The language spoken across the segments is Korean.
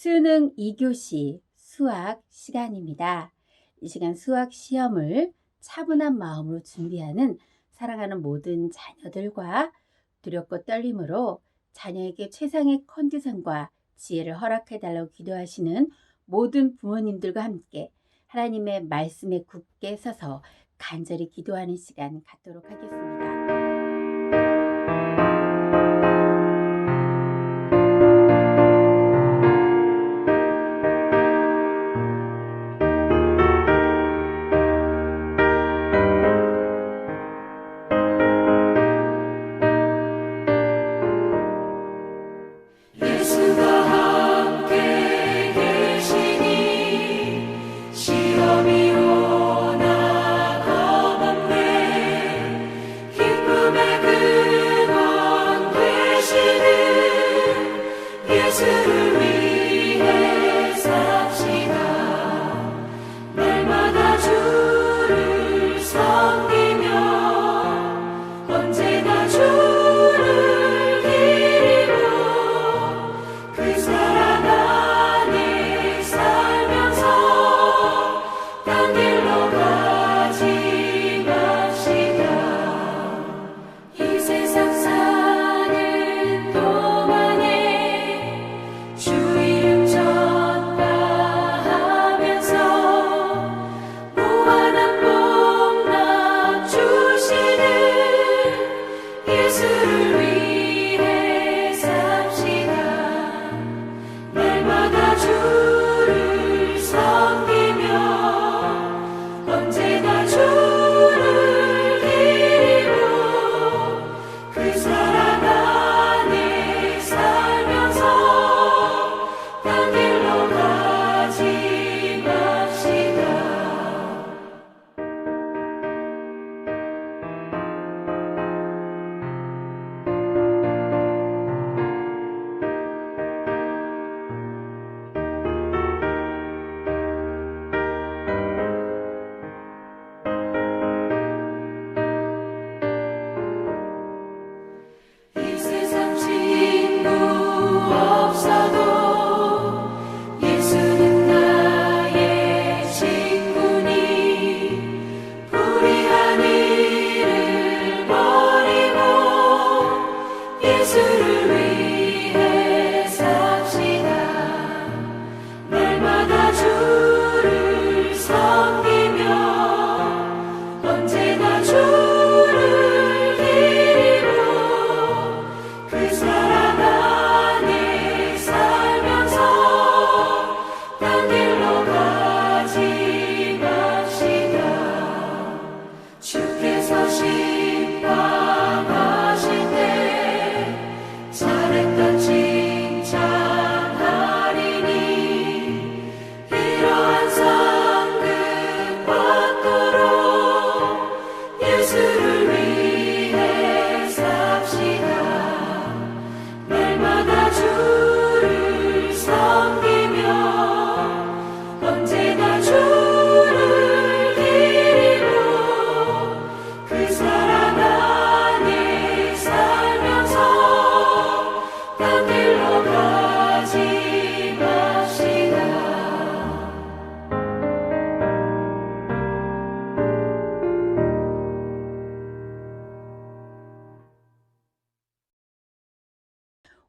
수능 2교시 수학 시간입니다. 이 시간 수학 시험을 차분한 마음으로 준비하는 사랑하는 모든 자녀들과 두렵고 떨림으로 자녀에게 최상의 컨디션과 지혜를 허락해달라고 기도하시는 모든 부모님들과 함께 하나님의 말씀에 굳게 서서 간절히 기도하는 시간 갖도록 하겠습니다.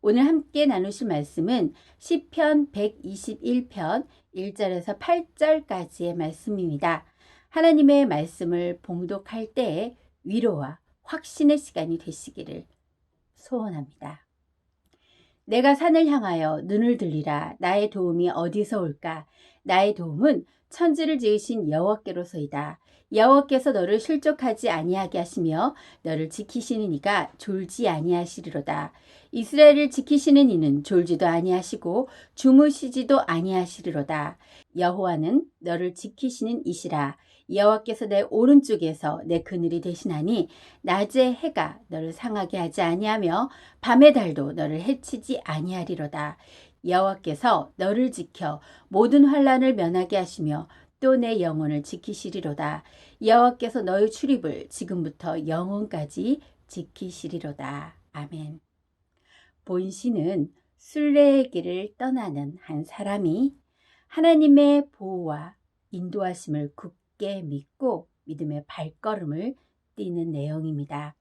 오늘 함께 나누실 말씀은 시편 121편 1절에서 8절까지의 말씀입니다. 하나님의 말씀을 봉독할 때 위로와 확신의 시간이 되시기를 소원합니다. 내가 산을 향하여 눈을 들리라. 나의 도움이 어디서 올까? 나의 도움은 천지를 지으신 여호와께로서이다. 여호와께서 너를 실족하지 아니하게 하시며 너를 지키시는 이가 졸지 아니하시리로다. 이스라엘을 지키시는 이는 졸지도 아니하시고 주무시지도 아니하시리로다. 여호와는 너를 지키시는 이시라. 여호와께서 내 오른쪽에서 내 그늘이 되시나니 낮에 해가 너를 상하게 하지 아니하며 밤의 달도 너를 해치지 아니하리로다. 여호와께서 너를 지켜 모든 환난을 면하게 하시며 또 내 영혼을 지키시리로다. 여호와께서 너의 출입을 지금부터 영혼까지 지키시리로다. 아멘. 본시는 순례의 길을 떠나는 한 사람이 하나님의 보호와 인도하심을 굳게 믿고 믿음의 발걸음을 뛰는 내용입니다.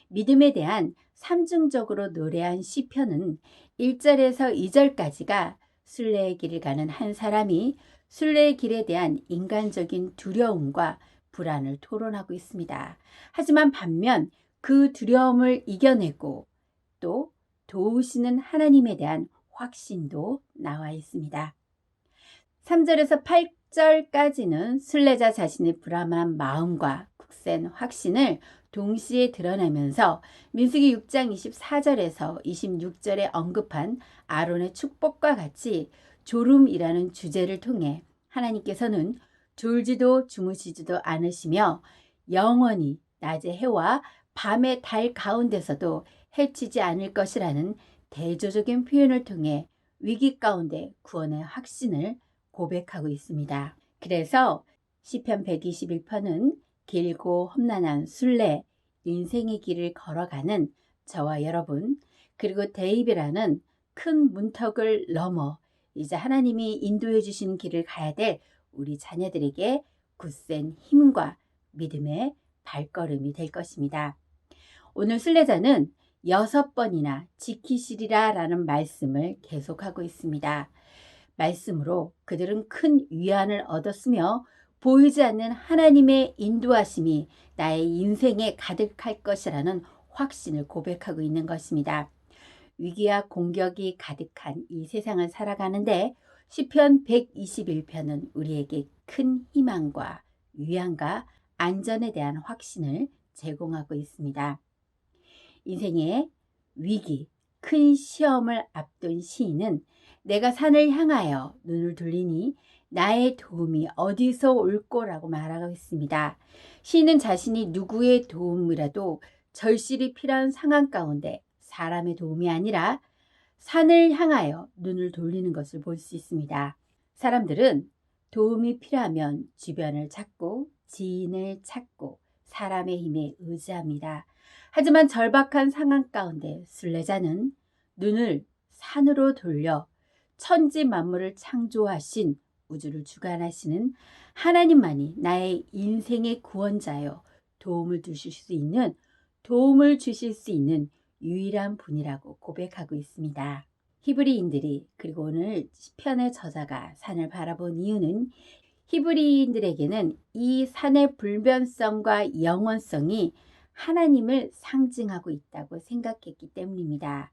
믿음에 대한 삼중적으로 노래한 시편은 1절에서 2절까지가 순례의 길을 가는 한 사람이 순례의 길에 대한 인간적인 두려움과 불안을 토론하고 있습니다. 하지만 반면 그 두려움을 이겨내고 또 도우시는 하나님에 대한 확신도 나와 있습니다. 3절에서 8절까지는 순례자 자신의 불안한 마음과 굳센 확신을 동시에 드러내면서 민수기 6장 24절에서 26절에 언급한 아론의 축복과 같이 졸음이라는 주제를 통해 하나님께서는 졸지도 주무시지도 않으시며 영원히 낮의 해와 밤의 달 가운데서도 해치지 않을 것이라는 대조적인 표현을 통해 위기 가운데 구원의 확신을 고백하고 있습니다. 그래서 시편 121편은 길고 험난한 순례, 인생의 길을 걸어가는 저와 여러분, 그리고 대입이라는 큰 문턱을 넘어 이제 하나님이 인도해 주시는 길을 가야 될 우리 자녀들에게 굳센 힘과 믿음의 발걸음이 될 것입니다. 오늘 순례자는 6번이나 지키시리라 라는 말씀을 계속하고 있습니다. 말씀으로 그들은 큰 위안을 얻었으며 보이지 않는 하나님의 인도하심이 나의 인생에 가득할 것이라는 확신을 고백하고 있는 것입니다. 위기와 공격이 가득한 이 세상을 살아가는데 시편 121편은 우리에게 큰 희망과 위안과 안전에 대한 확신을 제공하고 있습니다. 인생의 위기, 큰 시험을 앞둔 시인은 내가 산을 향하여 눈을 돌리니 나의 도움이 어디서 올 거라고 말하고 있습니다. 시인은 자신이 누구의 도움이라도 절실히 필요한 상황 가운데 사람의 도움이 아니라 산을 향하여 눈을 돌리는 것을 볼 수 있습니다. 사람들은 도움이 필요하면 주변을 찾고 지인을 찾고 사람의 힘에 의지합니다. 하지만 절박한 상황 가운데 순례자는 눈을 산으로 돌려 천지 만물을 창조하신 우주를 주관하시는 하나님만이 나의 인생의 구원자여 도움을 주실 수 있는 유일한 분이라고 고백하고 있습니다. 히브리인들이 그리고 오늘 시편의 저자가 산을 바라본 이유는 히브리인들에게는 이 산의 불변성과 영원성이 하나님을 상징하고 있다고 생각했기 때문입니다.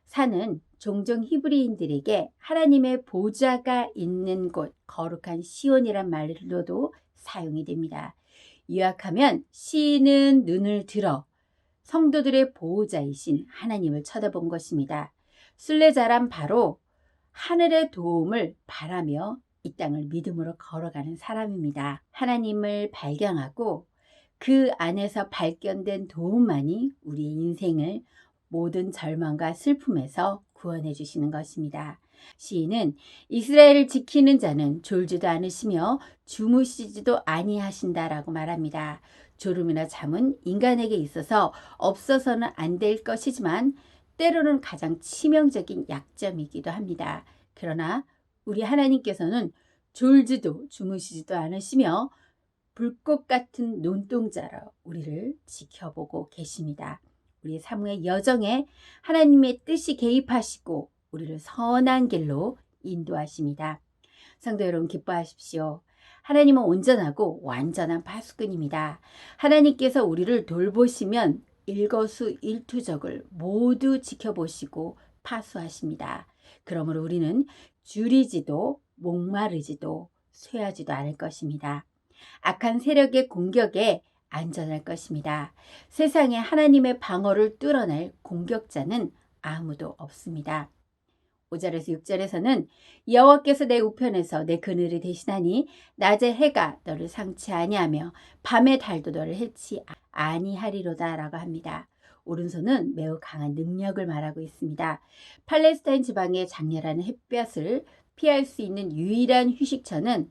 산은 종종 히브리인들에게 하나님의 보좌가 있는 곳, 거룩한 시온이란 말로도 사용이 됩니다. 요약하면 시인은 눈을 들어 성도들의 보호자이신 하나님을 쳐다본 것입니다. 순례자란 바로 하늘의 도움을 바라며 이 땅을 믿음으로 걸어가는 사람입니다. 하나님을 발견하고 그 안에서 발견된 도움만이 우리의 인생을 모든 절망과 슬픔에서 구원해 주시는 것입니다. 시인은 이스라엘을 지키는 자는 졸지도 않으시며 주무시지도 아니하신다라고 말합니다. 졸음이나 잠은 인간에게 있어서 없어서는 안 될 것이지만 때로는 가장 치명적인 약점이기도 합니다. 그러나 우리 하나님께서는 졸지도 주무시지도 않으시며 불꽃 같은 눈동자로 우리를 지켜보고 계십니다. 우리 삶의 여정에 하나님의 뜻이 개입하시고 우리를 선한 길로 인도하십니다. 성도 여러분 기뻐하십시오. 하나님은 온전하고 완전한 파수꾼입니다. 하나님께서 우리를 돌보시면 일거수일투족을 모두 지켜보시고 파수하십니다. 그러므로 우리는 줄이지도 목마르지도 쇠하지도 않을 것입니다. 악한 세력의 공격에 안전할 것입니다. 세상에 하나님의 방어를 뚫어낼 공격자는 아무도 없습니다. 5절에서 6절에서는 여호와께서 내 우편에서 내 그늘이 되시나니 낮의 해가 너를 상치 아니하며 밤의 달도 너를 해치 아니하리로다 라고 합니다. 오른손은 매우 강한 능력을 말하고 있습니다. 팔레스타인 지방의 장렬한 햇볕을 피할 수 있는 유일한 휴식처는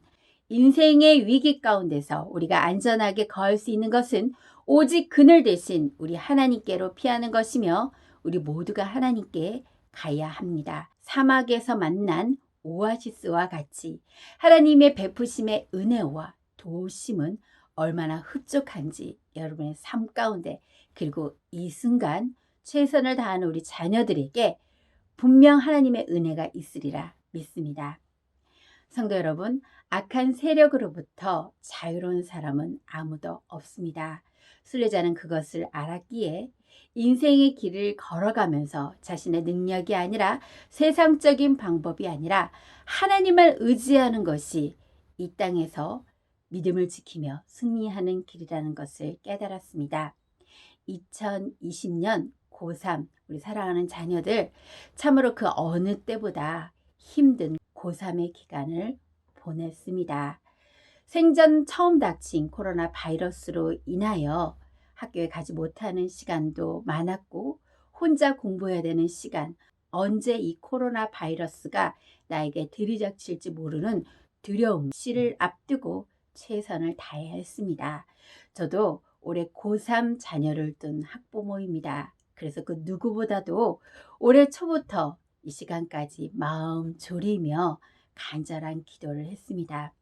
인생의 위기 가운데서 우리가 안전하게 거할 수 있는 것은 오직 그늘 대신 우리 하나님께로 피하는 것이며 우리 모두가 하나님께 가야 합니다. 사막에서 만난 오아시스와 같이 하나님의 베푸심의 은혜와 도우심은 얼마나 흡족한지 여러분의 삶 가운데, 그리고 이 순간 최선을 다하는 우리 자녀들에게 분명 하나님의 은혜가 있으리라 믿습니다. 성도 여러분, 악한 세력으로부터 자유로운 사람은 아무도 없습니다. 순례자는 그것을 알았기에 인생의 길을 걸어가면서 자신의 능력이 아니라 세상적인 방법이 아니라 하나님을 의지하는 것이 이 땅에서 믿음을 지키며 승리하는 길이라는 것을 깨달았습니다. 2020년 고3 우리 사랑하는 자녀들, 참으로 그 어느 때보다 힘든 고3의 기간을 보냈습니다. 생전 처음 닥친 코로나 바이러스로 인하여 학교에 가지 못하는 시간도 많았고, 혼자 공부해야 되는 시간, 언제 이 코로나 바이러스가 나에게 들이닥칠지 모르는 두려움, 시를 앞두고 최선을 다해야 했습니다. 저도 올해 고3 자녀를 둔 학부모입니다. 그래서 그 누구보다도 올해 초부터 이 시간까지 마음 졸이며 간절한 기도를 했습니다.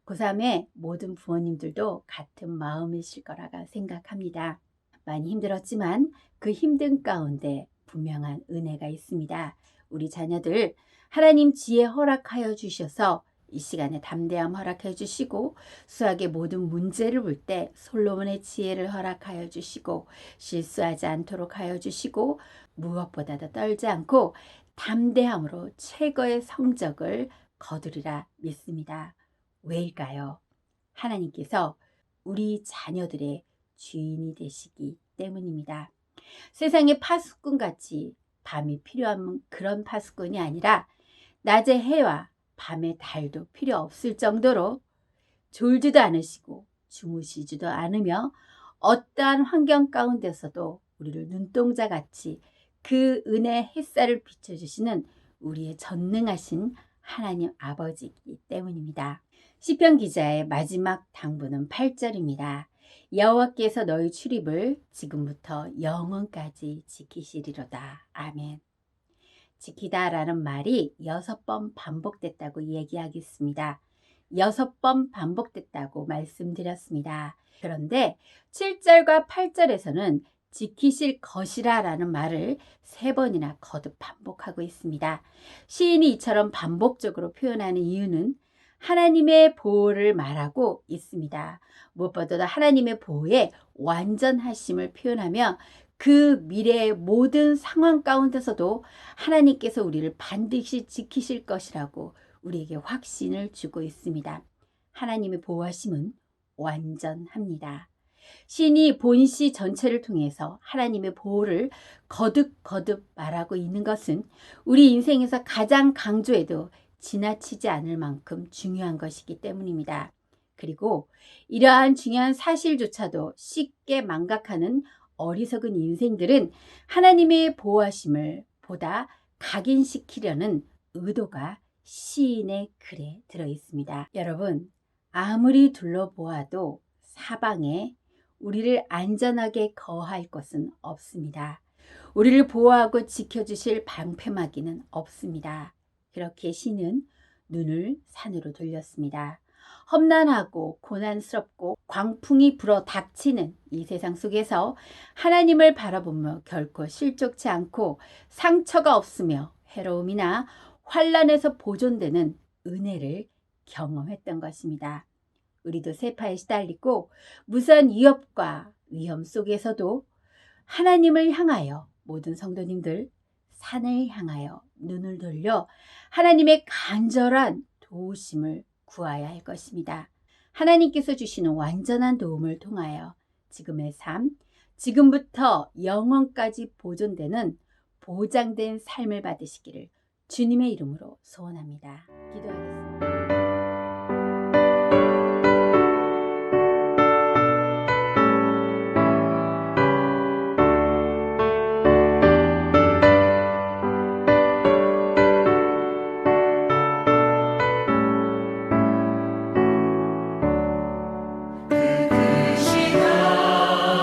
고3의 모든 부모님들도 같은 마음이실 거라고 생각합니다. 많이 힘들었지만 그 힘든 가운데 분명한 은혜가 있습니다. 우리 자녀들 하나님 지혜 허락하여 주셔서 이 시간에 담대함 허락해 주시고, 수학의 모든 문제를 볼 때 솔로몬의 지혜를 허락하여 주시고, 실수하지 않도록 하여 주시고, 무엇보다도 떨지 않고 담대함으로 최고의 성적을 거두리라 믿습니다. 왜일까요? 하나님께서 우리 자녀들의 주인이 되시기 때문입니다. 세상의 파수꾼같이 밤이 필요한 그런 파수꾼이 아니라 낮에 해와 밤에 달도 필요 없을 정도로 졸지도 않으시고 주무시지도 않으며 어떠한 환경 가운데서도 우리를 눈동자같이 그 은혜 햇살을 비춰주시는 우리의 전능하신 하나님 아버지이기 때문입니다. 시편 기자의 마지막 당부는 8절입니다. 여호와께서 너희 출입을 지금부터 영원까지 지키시리로다. 아멘. 지키다라는 말이 6번 반복됐다고 얘기하겠습니다. 6번 반복됐다고 말씀드렸습니다. 그런데 7절과 8절에서는 지키실 것이라 라는 말을 3번이나 거듭 반복하고 있습니다. 시인이 이처럼 반복적으로 표현하는 이유는 하나님의 보호를 말하고 있습니다. 무엇보다도 하나님의 보호의 완전하심을 표현하며 그 미래의 모든 상황 가운데서도 하나님께서 우리를 반드시 지키실 것이라고 우리에게 확신을 주고 있습니다. 하나님의 보호하심은 완전합니다. 시인이 본시 전체를 통해서 하나님의 보호를 거듭거듭 말하고 있는 것은 우리 인생에서 가장 강조해도 지나치지 않을 만큼 중요한 것이기 때문입니다. 그리고 이러한 중요한 사실조차도 쉽게 망각하는 어리석은 인생들은 하나님의 보호하심을 보다 각인시키려는 의도가 시인의 글에 들어 있습니다. 여러분, 아무리 둘러보아도 사방에 우리를 안전하게 거할 것은 없습니다. 우리를 보호하고 지켜주실 방패막이는 없습니다. 그렇게 시는 눈을 산으로 돌렸습니다. 험난하고 고난스럽고 광풍이 불어 닥치는 이 세상 속에서 하나님을 바라보며 결코 실족치 않고 상처가 없으며 해로움이나 환난에서 보존되는 은혜를 경험했던 것입니다. 우리도 세파에 시달리고 무수한 위협과 위험 속에서도 하나님을 향하여, 모든 성도님들 산을 향하여 눈을 돌려 하나님의 간절한 도우심을 구하여야 할 것입니다. 하나님께서 주시는 완전한 도움을 통하여 지금의 삶, 지금부터 영원까지 보존되는 보장된 삶을 받으시기를 주님의 이름으로 소원합니다. 기도하겠습니다.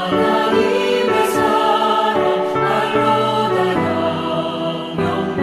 하나님의 사랑 날로 다녀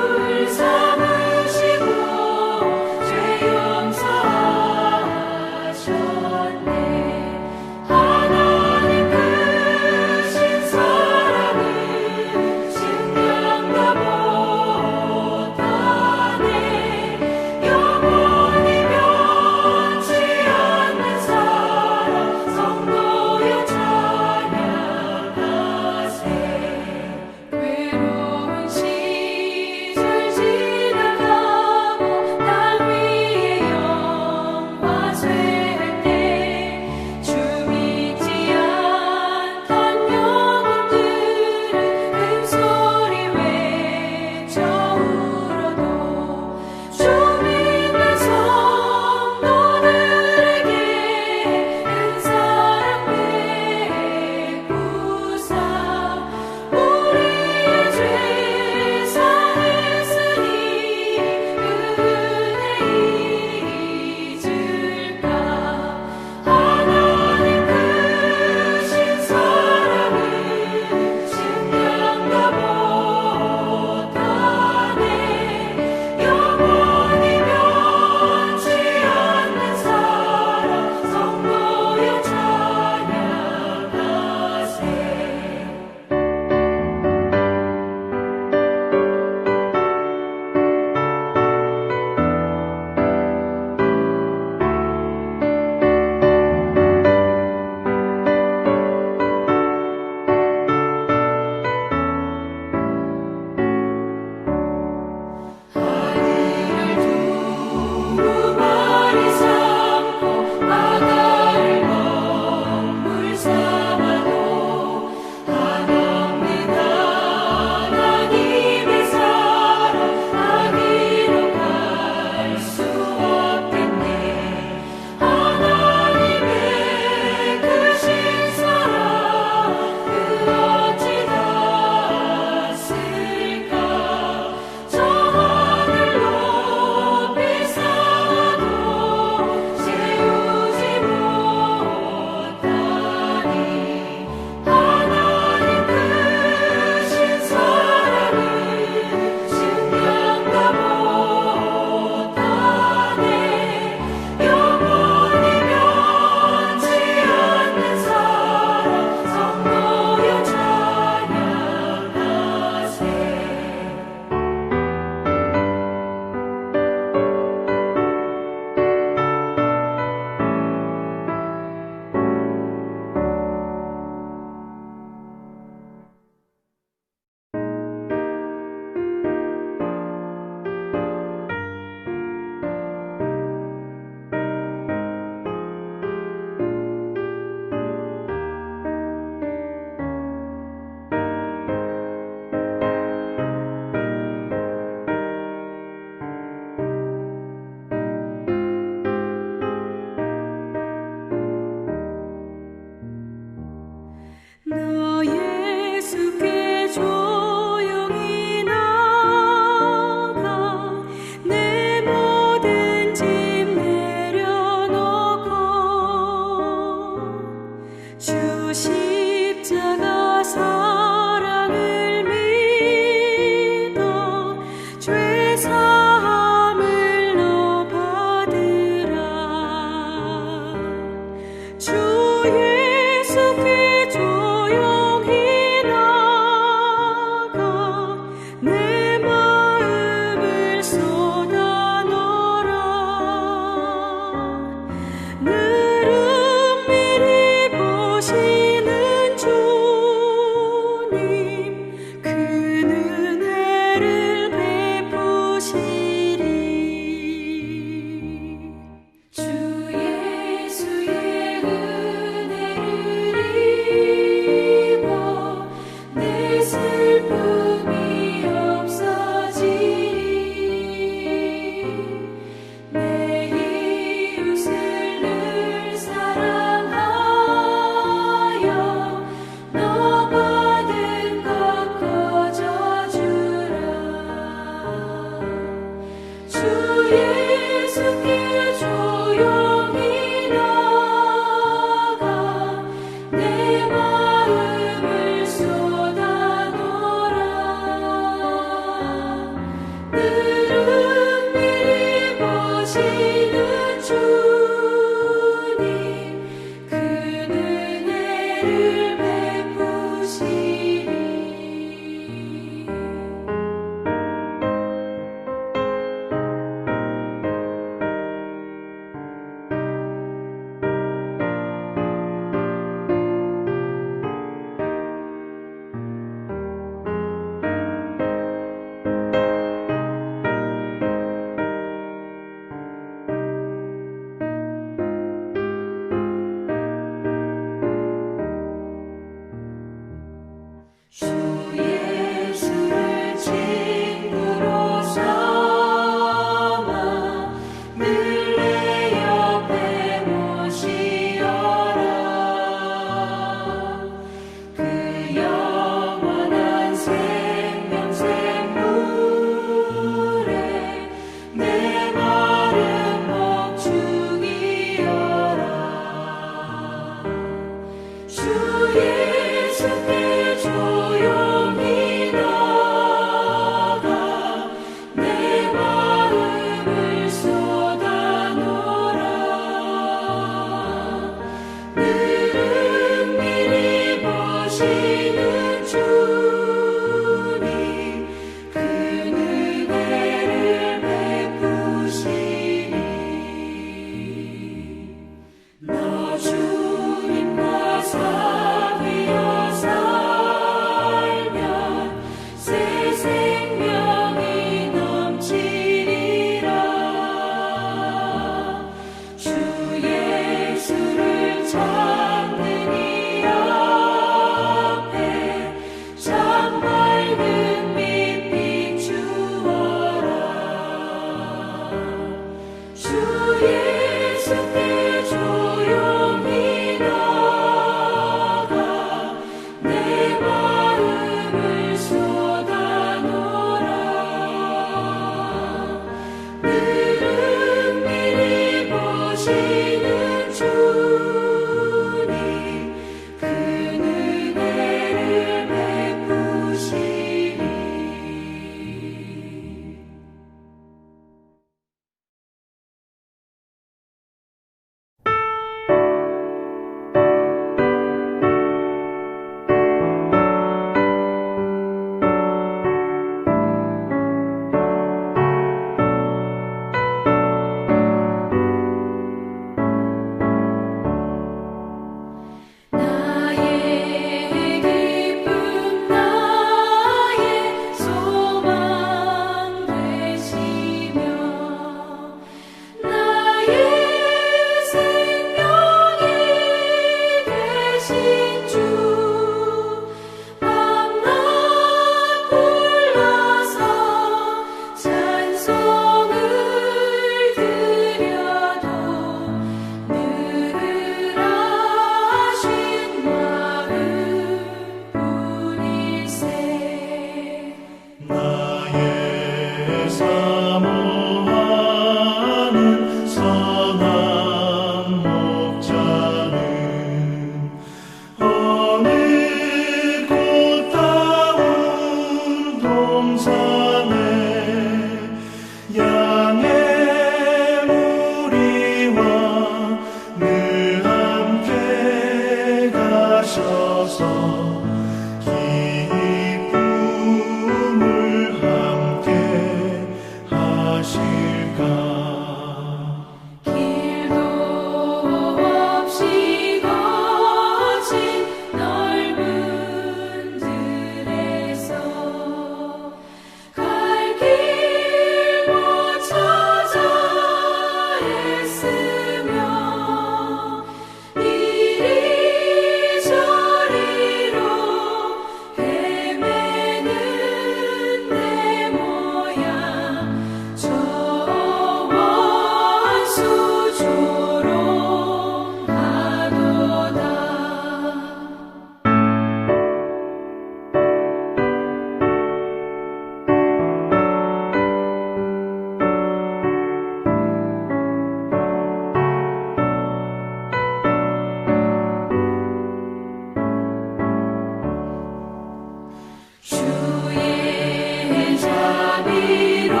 자비롭고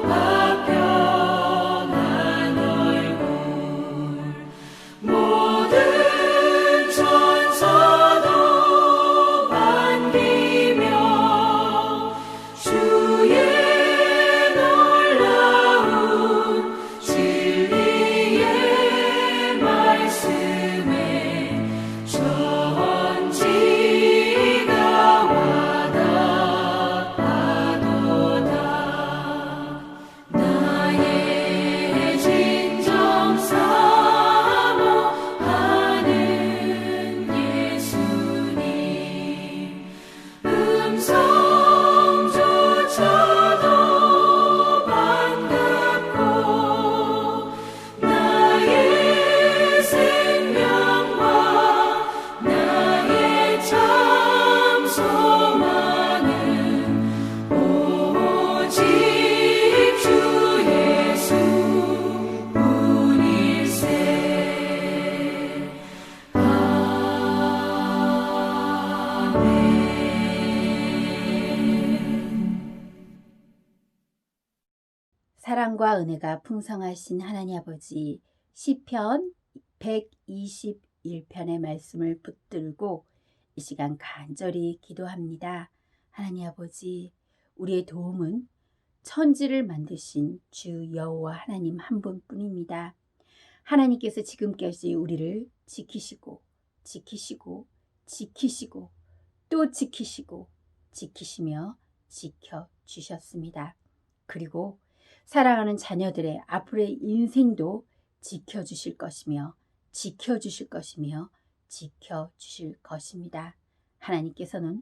화평한 얼굴 모든 천사도 반기며 주의 놀라운 진리의 말씀에 천지가 와닿아도다. 나의 진정 사모하는 예수님 음성조차도 반갑고 나의 생명과 나의 참 소망은 오직 주 예수뿐일세. 사랑과 은혜가 풍성하신 하나님 아버지, 시편 121편의 말씀을 붙들고 이 시간 간절히 기도합니다. 하나님 아버지, 우리의 도움은 천지를 만드신 주 여호와 하나님 한 분뿐입니다. 하나님께서 지금까지 우리를 지키시고 또 지키시며 지켜주셨습니다. 그리고 사랑하는 자녀들의 앞으로의 인생도 지켜주실 것이며 지켜주실 것입니다. 하나님께서는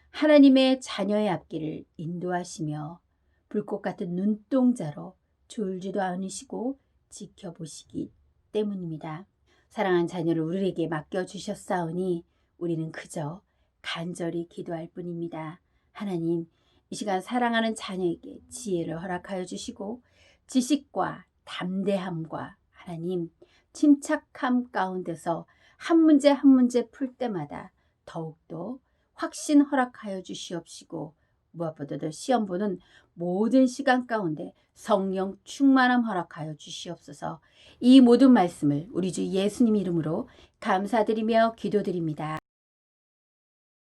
하나님의 자녀의 앞길을 인도하시며 불꽃 같은 눈동자로 졸지도 않으시고 지켜보시기 때문입니다. 사랑하는 자녀를 우리에게 맡겨주셨사오니 우리는 그저 간절히 기도할 뿐입니다. 하나님, 이 시간 사랑하는 자녀에게 지혜를 허락하여 주시고 지식과 담대함과 하나님 침착함 가운데서 한 문제 한 문제 풀 때마다 더욱더 확신 허락하여 주시옵시고 무엇보다도 시험 보는 모든 시간 가운데 성령 충만함 허락하여 주시옵소서. 이 모든 말씀을 우리 주 예수님 이름으로 감사드리며 기도드립니다.